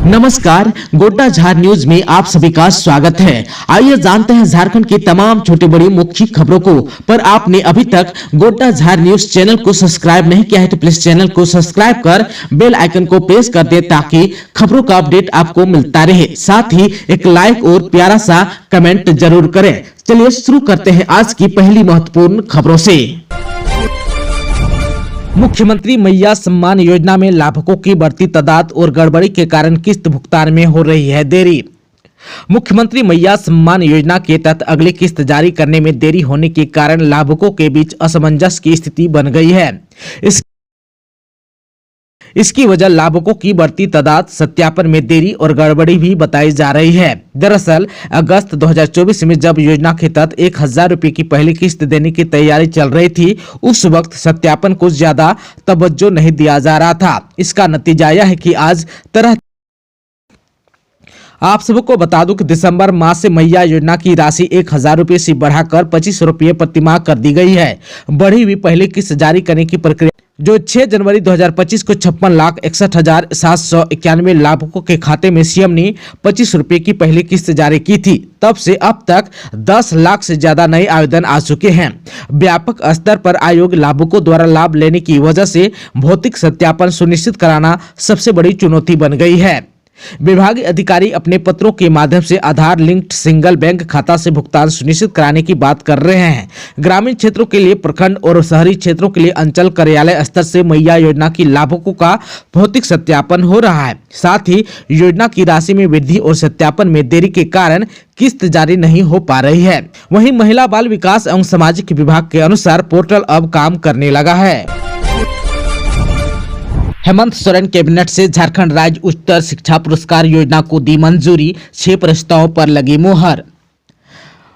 नमस्कार, गोड्डा झार न्यूज में आप सभी का स्वागत है। आइए जानते हैं झारखंड की तमाम छोटी बड़ी मुख्य खबरों को। पर आपने अभी तक गोड्डा झार न्यूज चैनल को सब्सक्राइब नहीं किया है तो प्लीज चैनल को सब्सक्राइब कर बेल आइकन को प्रेस कर दे ताकि खबरों का अपडेट आपको मिलता रहे। साथ ही एक लाइक और प्यारा सा कमेंट जरूर करें। चलिए शुरू करते हैं आज की पहली महत्वपूर्ण खबरों से। मुख्यमंत्री मैया सम्मान योजना में लाभुकों की बढ़ती तादाद और गड़बड़ी के कारण किस्त भुगतान में हो रही है देरी। मुख्यमंत्री मैया सम्मान योजना के तहत अगली किस्त जारी करने में देरी होने के कारण लाभुकों के बीच असमंजस की स्थिति बन गई है। इसकी वजह लाभुकों की बढ़ती तादाद, सत्यापन में देरी और गड़बड़ी भी बताई जा रही है। दरअसल अगस्त 2024 में जब योजना के तहत 1000 रुपए की पहली किस्त देने की तैयारी चल रही थी, उस वक्त सत्यापन को ज्यादा तवज्जो नहीं दिया जा रहा था। इसका नतीजा यह है कि आज आप सबको बता दूं कि दिसंबर माह से मैया योजना की राशि 1000 रुपए से बढ़ाकर 2500 रुपए प्रतिमाह कर दी गई है। बढ़ी हुई पहली किस्त जारी करने की प्रक्रिया जो 6 जनवरी 2025 को 56,61,791 लाभुकों के खाते में सीएम ने 25 रुपए की पहली किस्त जारी की थी। तब से अब तक 10 लाख से ज्यादा नए आवेदन आ चुके हैं। व्यापक स्तर पर आयोग लाभुकों द्वारा लाभ लेने की वजह से भौतिक सत्यापन सुनिश्चित कराना सबसे बड़ी चुनौती बन गई है। विभागीय अधिकारी अपने पत्रों के माध्यम से आधार लिंक्ड सिंगल बैंक खाता से भुगतान सुनिश्चित कराने की बात कर रहे हैं। ग्रामीण क्षेत्रों के लिए प्रखंड और शहरी क्षेत्रों के लिए अंचल कार्यालय स्तर से मैया योजना की लाभुकों का भौतिक सत्यापन हो रहा है। साथ ही योजना की राशि में वृद्धि और सत्यापन में देरी के कारण किस्त जारी नहीं हो पा रही है। वहीं महिला बाल विकास एवं सामाजिक विभाग के अनुसार पोर्टल अब काम करने लगा है। हेमंत सोरेन कैबिनेट से झारखंड राज्य उच्चतर शिक्षा पुरस्कार योजना को दी मंजूरी, 6 प्रस्तावों पर लगी मुहर।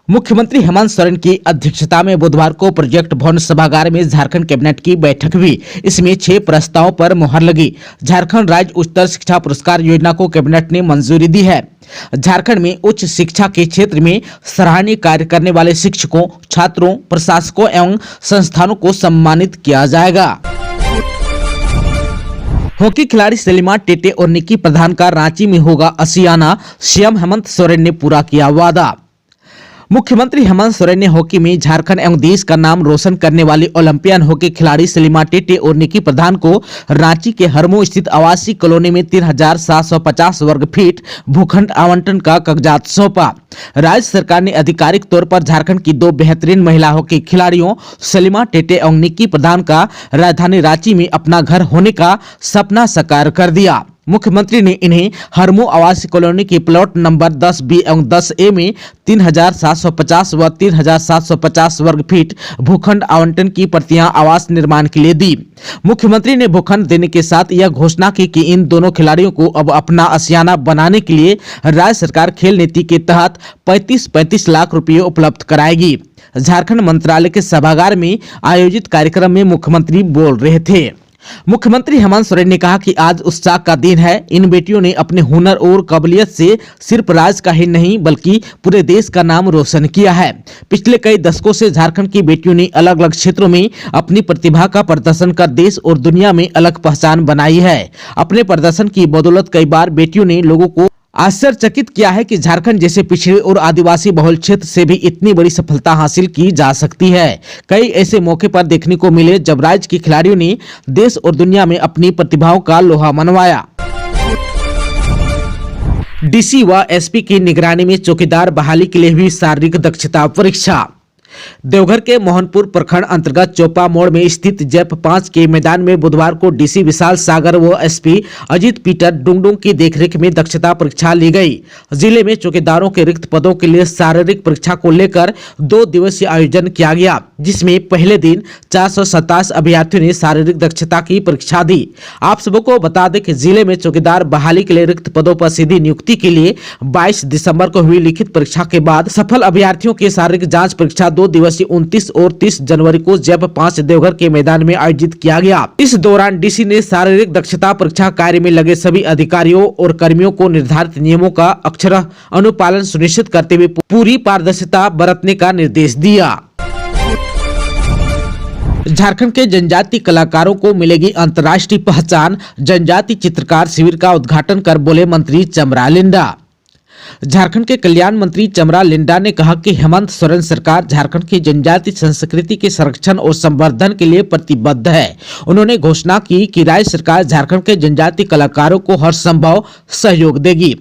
मुख्यमंत्री हेमंत सोरेन की अध्यक्षता में बुधवार को प्रोजेक्ट भवन सभागार में झारखंड कैबिनेट की बैठक हुई। इसमें 6 प्रस्तावों पर मुहर लगी। झारखंड राज्य उच्चतर शिक्षा पुरस्कार योजना को कैबिनेट ने मंजूरी दी है। झारखंड में उच्च शिक्षा के क्षेत्र में सराहनीय कार्य करने वाले शिक्षकों, छात्रों, प्रशासकों एवं संस्थानों को सम्मानित किया जाएगा। हॉकी खिलाड़ी सलीमा टेटे और निकी प्रधान का रांची में होगा आशियाना, सीएम हेमंत सोरेन ने पूरा किया वादा। मुख्यमंत्री हेमंत सोरेन ने हॉकी में झारखंड एवं देश का नाम रोशन करने वाली ओलंपियन हॉकी खिलाड़ी सलीमा टेटे और निकी प्रधान को रांची के हरमो स्थित आवासीय कॉलोनी में 3750 वर्ग फीट भूखंड आवंटन का कागजात सौंपा। राज्य सरकार ने आधिकारिक तौर पर झारखंड की 2 बेहतरीन महिला हॉकी खिलाड़ियों सलीमा टेटे और निकी प्रधान का राजधानी रांची में अपना घर होने का सपना साकार कर दिया। मुख्यमंत्री ने इन्हें हरमो आवासीय कॉलोनी के प्लॉट नंबर 10B एवं 10A में 3750 व 3750 वर्ग फीट भूखंड आवंटन की प्रतियां आवास निर्माण के लिए दी। मुख्यमंत्री ने भूखंड देने के साथ यह घोषणा की कि इन दोनों खिलाड़ियों को अब अपना आशियाना बनाने के लिए राज्य सरकार खेल नीति के तहत 35 लाख रुपए उपलब्ध कराएगी। झारखंड मंत्रालय के सभागार में आयोजित कार्यक्रम में मुख्यमंत्री बोल रहे थे। मुख्यमंत्री हेमंत सोरेन ने कहा कि आज उत्साह का दिन है। इन बेटियों ने अपने हुनर और काबिलियत से सिर्फ राज्य का ही नहीं बल्कि पूरे देश का नाम रोशन किया है। पिछले कई दशकों से झारखंड की बेटियों ने अलग अलग क्षेत्रों में अपनी प्रतिभा का प्रदर्शन कर देश और दुनिया में अलग पहचान बनाई है। अपने प्रदर्शन की बदौलत कई बार बेटियों ने लोगों को आश्चर्यचकित किया है कि झारखंड जैसे पिछड़े और आदिवासी बहुल क्षेत्र से भी इतनी बड़ी सफलता हासिल की जा सकती है। कई ऐसे मौके पर देखने को मिले जब राज्य के खिलाड़ियों ने देश और दुनिया में अपनी प्रतिभाओं का लोहा मनवाया। डीसी व एसपी की निगरानी में चौकीदार बहाली के लिए हुई शारीरिक दक्षता परीक्षा। देवघर के मोहनपुर प्रखंड अंतर्गत चौपा मोड़ में स्थित जैप 5 के मैदान में बुधवार को डीसी विशाल सागर व एसपी अजीत पीटर डुंगडुंग की देखरेख में दक्षता परीक्षा ली गई। जिले में चौकीदारों के रिक्त पदों के लिए शारीरिक परीक्षा को लेकर 2 दिवसीय आयोजन किया गया, जिसमें पहले दिन 427 अभ्यर्थियों ने शारीरिक दक्षता की परीक्षा दी। आप सबको बता दें कि जिले में चौकीदार बहाली के लिए रिक्त पदों पर सीधी नियुक्ति के लिए 22 दिसंबर को हुई लिखित परीक्षा के बाद सफल अभ्यर्थियों की शारीरिक जाँच परीक्षा 2 दिवसीय 29 और 30 जनवरी को जैप 5 देवघर के मैदान में आयोजित किया गया। इस दौरान डीसी ने शारीरिक दक्षता परीक्षा कार्य में लगे सभी अधिकारियों और कर्मियों को निर्धारित नियमों का अक्षरशः अनुपालन सुनिश्चित करते हुए पूरी पारदर्शिता बरतने का निर्देश दिया। झारखंड के जनजाति कलाकारों को मिलेगी अंतर्राष्ट्रीय पहचान, जनजाति चित्रकार शिविर का उद्घाटन कर बोले मंत्री चमरा लिंडा। झारखंड के कल्याण मंत्री चमरा लिंडा ने कहा कि हेमंत सोरेन सरकार झारखंड की जनजाति संस्कृति के संरक्षण और संवर्धन के लिए प्रतिबद्ध है। उन्होंने घोषणा की कि राज्य सरकार झारखंड के जनजाति कलाकारों को हर संभव सहयोग देगी।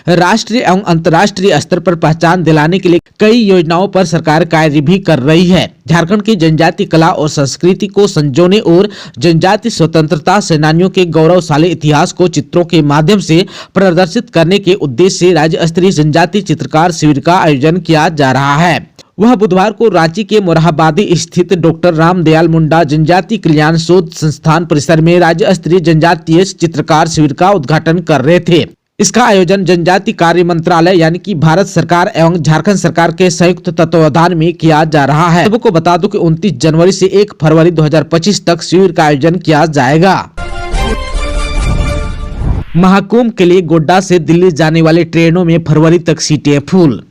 राष्ट्रीय एवं अंतर्राष्ट्रीय स्तर पर पहचान दिलाने के लिए कई योजनाओं पर सरकार कार्य भी कर रही है। झारखंड की जनजाति कला और संस्कृति को संजोने और जनजाति स्वतंत्रता सेनानियों के गौरवशाली इतिहास को चित्रों के माध्यम से प्रदर्शित करने के उद्देश्य से राज्य स्तरीय जनजाति चित्रकार शिविर का आयोजन किया जा रहा है। वह बुधवार को रांची के मोरहाबादी स्थित डॉक्टर रामदयाल मुंडा जनजाति कल्याण शोध संस्थान परिसर में राज्य स्तरीय जनजातीय चित्रकार शिविर का उद्घाटन कर रहे थे। इसका आयोजन जनजाति कार्य मंत्रालय यानी कि भारत सरकार एवं झारखंड सरकार के संयुक्त तत्वावधान में किया जा रहा है। सबको बता दूं कि 29 जनवरी से 1 फरवरी 2025 तक शिविर का आयोजन किया जाएगा। महाकुंभ के लिए गोड्डा से दिल्ली जाने वाली ट्रेनों में फरवरी तक सीटें फुल।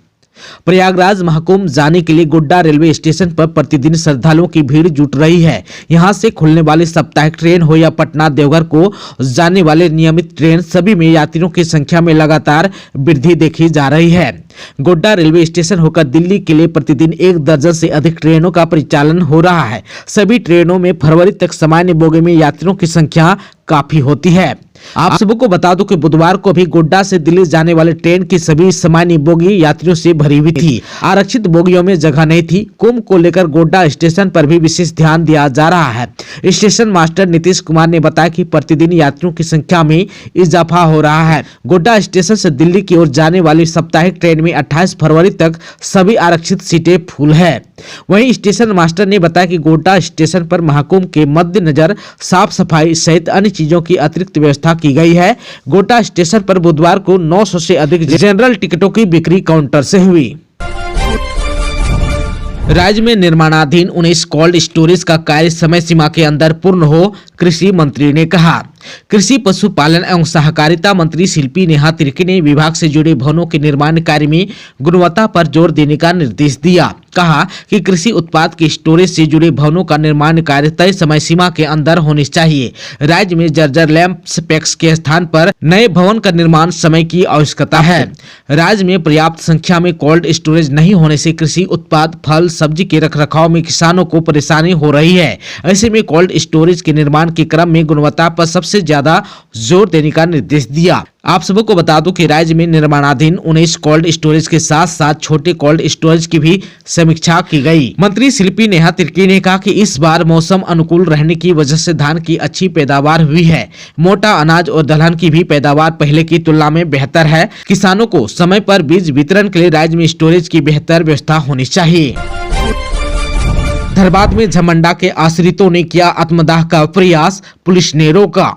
प्रयागराज महाकुंभ जाने के लिए गोड्डा रेलवे स्टेशन पर प्रतिदिन श्रद्धालुओं की भीड़ जुट रही है। यहां से खुलने वाली साप्ताहिक ट्रेन हो या पटना देवघर को जाने वाले नियमित ट्रेन, सभी में यात्रियों की संख्या में लगातार वृद्धि देखी जा रही है। गोड्डा रेलवे स्टेशन होकर दिल्ली के लिए प्रतिदिन 1 दर्जन से अधिक ट्रेनों का परिचालन हो रहा है। सभी ट्रेनों में फरवरी तक सामान्य बोगी में यात्रियों की संख्या काफी होती है। आप सबको बता दूं कि बुधवार को भी गोड्डा से दिल्ली जाने वाली ट्रेन की सभी सामान्य बोगी यात्रियों से भरी हुई थी। आरक्षित बोगियों में जगह नहीं थी। कुंभ को लेकर गोड्डा स्टेशन पर भी विशेष ध्यान दिया जा रहा है। स्टेशन मास्टर नीतीश कुमार ने बताया कि प्रतिदिन यात्रियों की संख्या में इजाफा हो रहा है। गोड्डा स्टेशन से दिल्ली की ओर जाने वाली साप्ताहिक ट्रेन में 28 फरवरी तक सभी आरक्षित सीटें फुल है। वहीं स्टेशन मास्टर ने बताया कि गोड्डा स्टेशन पर महाकुंभ के मद्देनजर साफ सफाई सहित अन्य चीजों की अतिरिक्त व्यवस्था की गई है। गोड्डा स्टेशन पर बुधवार को 900 से अधिक जनरल टिकटों की बिक्री काउंटर से हुई। राज्य में निर्माणाधीन 19 कोल्ड स्टोरेज का कार्य समय सीमा के अंदर पूर्ण हो, कृषि मंत्री ने कहा। कृषि पशुपालन एवं सहकारिता मंत्री शिल्पी नेहा तिर्की ने विभाग से जुड़े भवनों के निर्माण कार्य में गुणवत्ता पर जोर देने का निर्देश दिया। कहा कि कृषि उत्पाद के स्टोरेज से जुड़े भवनों का निर्माण कार्य तय समय सीमा के अंदर होने चाहिए। राज्य में जर्जर लैंप पैक्स के स्थान पर नए भवन का निर्माण समय की आवश्यकता है। राज्य में पर्याप्त संख्या में कोल्ड स्टोरेज नहीं होने से कृषि उत्पाद, फल, सब्जी के रखरखाव में किसानों को परेशानी हो रही है। ऐसे में कोल्ड स्टोरेज के निर्माण के क्रम में गुणवत्ता पर सबसे ज्यादा जोर देने का निर्देश दिया। आप सबको बता दूं कि राज्य में निर्माणाधीन 19 कोल्ड स्टोरेज के साथ साथ छोटे कोल्ड स्टोरेज की भी समीक्षा की गई। मंत्री शिल्पी नेहा तिर्की ने कहा कि इस बार मौसम अनुकूल रहने की वजह से धान की अच्छी पैदावार हुई है। मोटा अनाज और दलहन की भी पैदावार पहले की तुलना में बेहतर है। किसानों को समय पर बीज वितरण के लिए राज्य में स्टोरेज की बेहतर व्यवस्था होनी चाहिए। धनबाद में झमंडा के आश्रितों ने किया आत्मदाह का प्रयास, पुलिस ने रोका।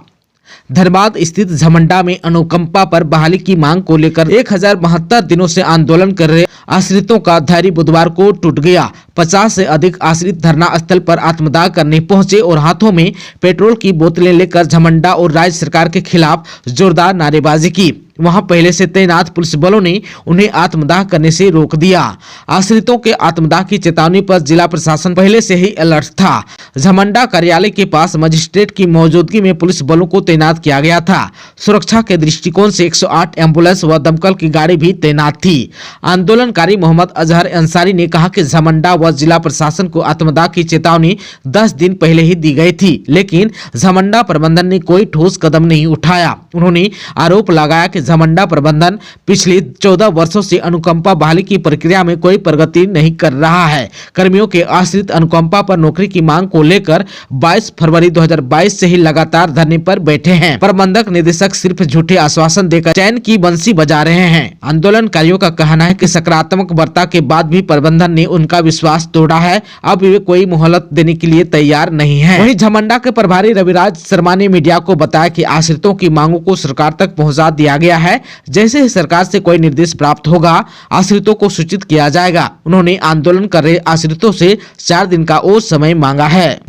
धनबाद स्थित झमंडा में अनुकंपा पर बहाली की मांग को लेकर 1072 दिनों से आंदोलन कर रहे आश्रितों का धैर्य बुधवार को टूट गया। 50 से अधिक आश्रित धरना स्थल पर आत्मदाह करने पहुंचे और हाथों में पेट्रोल की बोतलें लेकर झमंडा और राज्य सरकार के खिलाफ जोरदार नारेबाजी की। वहां पहले से तैनात पुलिस बलों ने उन्हें आत्मदाह करने से रोक दिया। आश्रितों के आत्मदाह की चेतावनी पर जिला प्रशासन पहले से ही अलर्ट था। झमंडा कार्यालय के पास मजिस्ट्रेट की मौजूदगी में पुलिस बलों को तैनात किया गया था। सुरक्षा के दृष्टिकोण से 108 एम्बुलेंस व दमकल की गाड़ी भी तैनात थी। आंदोलनकारी मोहम्मद अजहर अंसारी ने कहा कि झमंडा व जिला प्रशासन को आत्मदाह की चेतावनी 10 दिन पहले ही दी गई थी, लेकिन झमंडा प्रबंधन ने कोई ठोस कदम नहीं उठाया। उन्होंने आरोप लगाया कि झमंडा प्रबंधन पिछले 14 वर्षों से अनुकंपा बहाली की प्रक्रिया में कोई प्रगति नहीं कर रहा है। कर्मियों के आश्रित अनुकंपा पर नौकरी की मांग को लेकर 22 फरवरी 2022 से ही लगातार धरने पर बैठे हैं। प्रबंधक निदेशक सिर्फ झूठे आश्वासन देकर चैन की बंसी बजा रहे हैं। आंदोलनकारियों का कहना है कि सकारात्मक वार्ता के बाद भी प्रबंधन ने उनका विश्वास तोड़ा है। अब वे कोई मोहलत देने के लिए तैयार नहीं है। वहीं झमंडा के प्रभारी रविराज शर्मा ने मीडिया को बताया कि आश्रितों की मांगों को सरकार तक पहुंचा दिया गया है। जैसे ही सरकार से कोई निर्देश प्राप्त होगा, आश्रितों को सूचित किया जाएगा। उन्होंने आंदोलन कर रहे आश्रितों से 4 दिन का और समय मांगा है।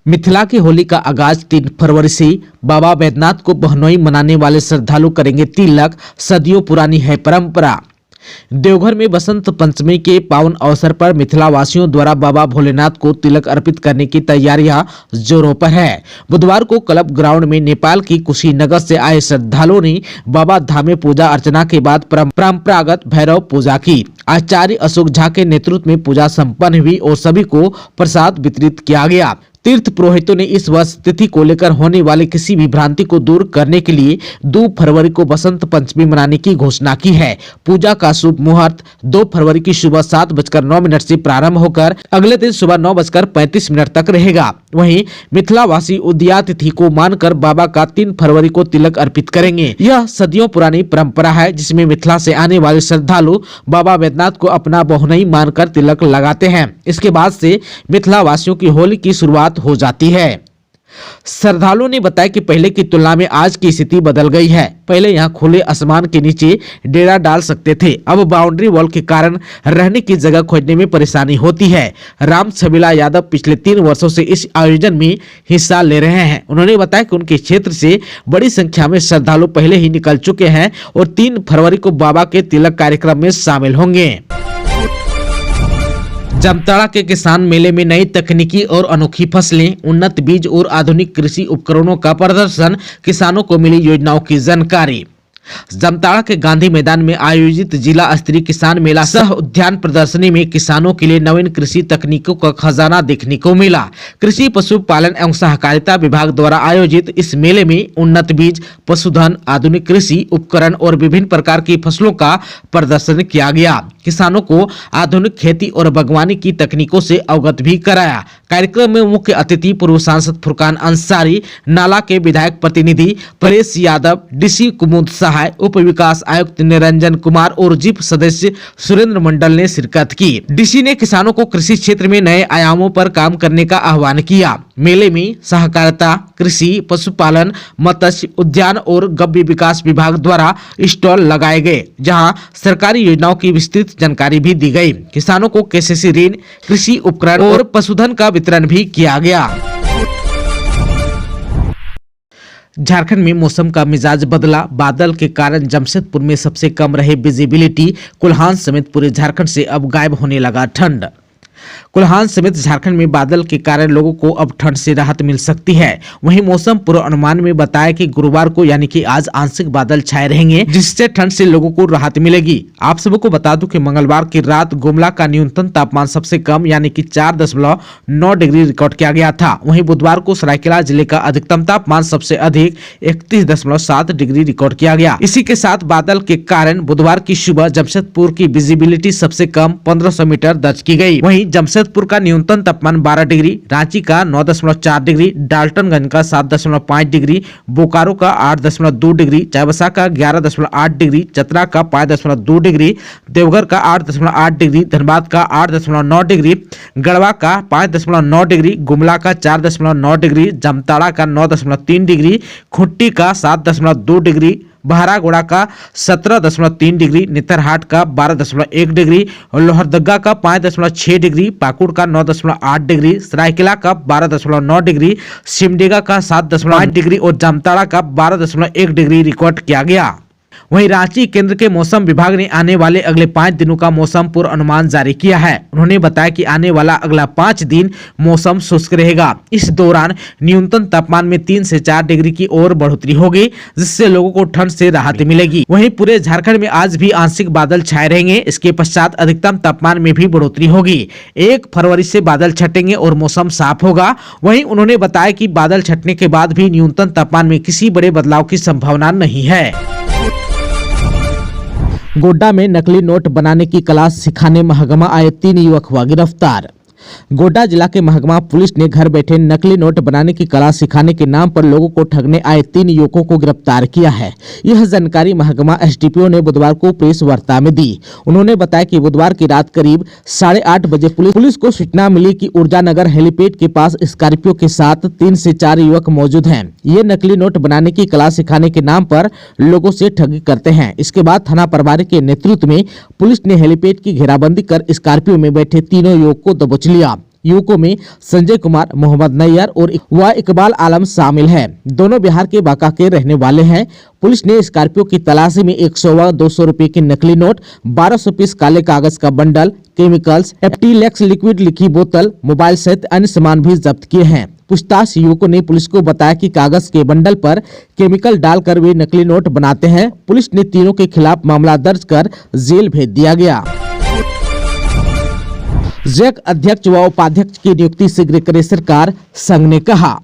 मिथिला की होली का आगाज 3 फरवरी से बाबा बैद्यनाथ को बहनोई मनाने वाले श्रद्धालु करेंगे तिलक, सदियों पुरानी है परंपरा। देवघर में बसंत पंचमी के पावन अवसर पर मिथिला वासियों द्वारा बाबा भोलेनाथ को तिलक अर्पित करने की तैयारियां जोरों पर है। बुधवार को क्लब ग्राउंड में नेपाल की कुशीनगर से आए श्रद्धालुओं ने बाबा धाम में पूजा अर्चना के बाद परंपरागत भैरव पूजा की। आचार्य अशोक झा के नेतृत्व में पूजा संपन्न हुई और सभी को प्रसाद वितरित किया गया। तीर्थ पुरोहितों ने इस वर्ष तिथि को लेकर होने वाली किसी भी भ्रांति को दूर करने के लिए 2 फरवरी को बसंत पंचमी मनाने की घोषणा की है। पूजा का शुभ मुहूर्त 2 फरवरी की सुबह 7:09 से प्रारंभ होकर अगले दिन सुबह 9:35 तक रहेगा। वहीं मिथिलावासी उदया तिथि को मानकर बाबा का 3 फरवरी को तिलक अर्पित करेंगे। यह सदियों पुरानी परंपरा है जिसमें मिथिला से आने वाले श्रद्धालु बाबा वैद्यनाथ को अपना बहुनई मानकर तिलक लगाते हैं। इसके बाद से मिथिला वासियों की होली की शुरुआत हो जाती है। श्रद्धालुओं ने बताया कि पहले की तुलना में आज की स्थिति बदल गई है। पहले यहां खुले आसमान के नीचे डेरा डाल सकते थे, अब बाउंड्री वॉल के कारण रहने की जगह खोजने में परेशानी होती है। राम छबीला यादव पिछले 3 वर्षों से इस आयोजन में हिस्सा ले रहे हैं। उन्होंने बताया कि उनके क्षेत्र से बड़ी संख्या में श्रद्धालु पहले ही निकल चुके हैं और 3 फरवरी को बाबा के तिलक कार्यक्रम में शामिल होंगे। जामताड़ा के किसान मेले में नई तकनीकी और अनोखी फसलें, उन्नत बीज और आधुनिक कृषि उपकरणों का प्रदर्शन, किसानों को मिली योजनाओं की जानकारी। जामताड़ा के गांधी मैदान में आयोजित जिला स्तरीय किसान मेला सह उद्यान प्रदर्शनी में किसानों के लिए नवीन कृषि तकनीकों का खजाना देखने को मिला। कृषि पशुपालन एवं सहकारिता विभाग द्वारा आयोजित इस मेले में उन्नत बीज, पशुधन, आधुनिक कृषि उपकरण और विभिन्न प्रकार की फसलों का प्रदर्शन किया गया। किसानों को आधुनिक खेती और बागवानी की तकनीकों से अवगत भी कराया। कार्यक्रम में मुख्य अतिथि पूर्व सांसद फुरकान अंसारी, नाला के विधायक प्रतिनिधि परेश यादव, डीसी कुमुद सहाय, उप विकास आयुक्त निरंजन कुमार और जिप सदस्य सुरेंद्र मंडल ने शिरकत की। डीसी ने किसानों को कृषि क्षेत्र में नए आयामों पर काम करने का आह्वान किया। मेले में सहकारिता, कृषि, पशुपालन, मत्स्य उद्यान और गव्य विकास विभाग द्वारा स्टॉल लगाए गए, जहां सरकारी योजनाओं की विस्तृत जानकारी भी दी गई। किसानों को केसीसी ऋण, कृषि उपकरण और पशुधन का वितरण भी किया गया। झारखंड में मौसम का मिजाज बदला। बादल के कारण जमशेदपुर में सबसे कम रहे विजिबिलिटी। कोल्हान समेत पूरे झारखंड से अब गायब होने लगा ठंड। कोल्हान समेत झारखंड में बादल के कारण लोगों को अब ठंड से राहत मिल सकती है। वहीं मौसम पूर्वानुमान में बताया कि गुरुवार को यानी कि आज आंशिक बादल छाए रहेंगे, जिससे ठंड से लोगों को राहत मिलेगी। आप सबको बता दूं कि मंगलवार की रात गुमला का न्यूनतम तापमान सबसे कम यानी कि 4.9 डिग्री रिकॉर्ड किया गया था। वहीं बुधवार को सरायकेला जिले का अधिकतम तापमान सबसे अधिक 31.7 डिग्री रिकॉर्ड किया गया। इसी के साथ बादल के कारण बुधवार की सुबह जमशेदपुर की विजिबिलिटी सबसे कम 1500 मीटर दर्ज की गई। वहीं जमशेदपुर का न्यूनतम तापमान 12 डिग्री, रांची का 9.4 डिग्री, डाल्टनगंज का 7.5 डिग्री, बोकारो का 8.2 डिग्री, चाईबासा का 11.8 डिग्री, चतरा का 5.2 डिग्री, देवघर का 8.8 डिग्री, धनबाद का 8.9 डिग्री, गढ़वा का 5.9 डिग्री, गुमला का 4.9 डिग्री, जामताड़ा का 9.3 डिग्री, खुट्टी का 7.2 डिग्री, बहरागोड़ा का 17.3 डिग्री, नेतरहाट का 12.1 डिग्री, लोहरदगा का 5.6 डिग्री, पाकुड़ का 9.8 डिग्री, सरायकेला का 12.9 डिग्री, सिमडेगा का 7.8 डिग्री और जामताड़ा का 12.1 डिग्री रिकॉर्ड किया गया। वहीं रांची केंद्र के मौसम विभाग ने आने वाले अगले 5 दिनों का मौसम पूर्वानुमान जारी किया है। उन्होंने बताया कि आने वाला अगला 5 दिन मौसम शुष्क रहेगा। इस दौरान न्यूनतम तापमान में 3 से 4 डिग्री की और बढ़ोतरी होगी, जिससे लोगों को ठंड से राहत मिलेगी। वहीं पूरे झारखंड में आज भी आंशिक बादल छाए रहेंगे। इसके पश्चात अधिकतम तापमान में भी बढ़ोतरी होगी। 1 फरवरी से बादल छटेंगे और मौसम साफ होगा। वहीं उन्होंने बताया कि बादल छटने के बाद भी न्यूनतम तापमान में किसी बड़े बदलाव की संभावना नहीं है। गोड्डा में नकली नोट बनाने की कला सिखाने महगमा आए 3 युवक हुआ गिरफ्तार। गोड्डा जिला के महगमा पुलिस ने घर बैठे नकली नोट बनाने की कला सिखाने के नाम पर लोगों को ठगने आए 3 युवकों को गिरफ्तार किया है। यह जानकारी महगमा एसडीपीओ ने बुधवार को प्रेस वार्ता में दी। उन्होंने बताया कि बुधवार की रात करीब 8:30 बजे पुलिस को सूचना मिली कि ऊर्जानगर हेलीपैड के पास स्कॉर्पियो के साथ 3 से 4 युवक मौजूद हैं। ये नकली नोट बनाने की कला सिखाने के नाम पर लोगों से ठगी करते हैं। इसके बाद थाना प्रभारी के नेतृत्व में पुलिस ने हेलीपैड की घेराबंदी कर स्कॉर्पियो में बैठे तीनों युवकों को दबोच लिया। युवकों में संजय कुमार, मोहम्मद नैयर और इकबाल आलम शामिल हैं। दोनों बिहार के बांका के रहने वाले हैं। पुलिस ने स्कॉर्पियो की तलाशी में 100 व 200 रुपए के नकली नोट, 1200 पीस काले कागज का बंडल, केमिकल्स, एप्टीलेक्स लिक्विड लिखी बोतल, मोबाइल सहित अन्य सामान भी जब्त किए हैं। पूछताछ युवकों ने पुलिस को बताया कि कागज के बंडल पर केमिकल डालकर वे नकली नोट बनाते हैं। पुलिस ने तीनों के खिलाफ मामला दर्ज कर जेल भेज दिया गया। जैक अध्यक्ष व उपाध्यक्ष की नियुक्ति शीघ्र करे सरकार, संघ ने कहा।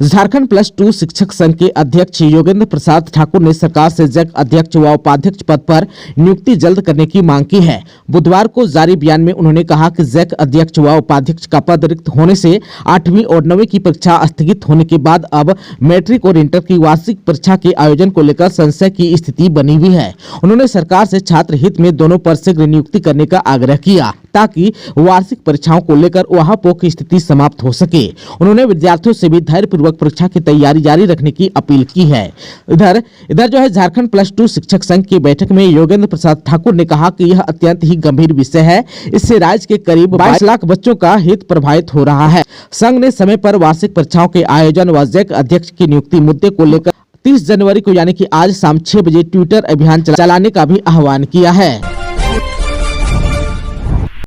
झारखंड +2 शिक्षक संघ के अध्यक्ष योगेंद्र प्रसाद ठाकुर ने सरकार से जैक अध्यक्ष व उपाध्यक्ष पद पर नियुक्ति जल्द करने की मांग की है। बुधवार को जारी बयान में उन्होंने कहा कि जैक अध्यक्ष व उपाध्यक्ष का पद रिक्त होने से 8वीं और 9वीं की परीक्षा स्थगित होने के बाद अब मैट्रिक और इंटर की वार्षिक परीक्षा के आयोजन को लेकर संशय की स्थिति बनी हुई है। उन्होंने सरकार से छात्र हित में दोनों पर शीघ्र नियुक्ति करने का आग्रह किया ताकि वार्षिक परीक्षाओं को लेकर वहापोह की स्थिति समाप्त हो सके। उन्होंने विद्यार्थियों से भी धैर्यपूर्वक परीक्षा की तैयारी जारी रखने की अपील की है। इधर जो है झारखंड +2 शिक्षक संघ की बैठक में योगेंद्र प्रसाद ठाकुर ने कहा कि यह अत्यंत ही गंभीर विषय है। इससे राज्य के करीब 22 लाख बच्चों का हित प्रभावित हो रहा है। संघ ने समय पर वार्षिक परीक्षाओं के आयोजन व जैक अध्यक्ष की नियुक्ति मुद्दे को लेकर 30 जनवरी को यानी कि आज शाम 6 बजे ट्विटर अभियान चलाने का भी आह्वान किया है।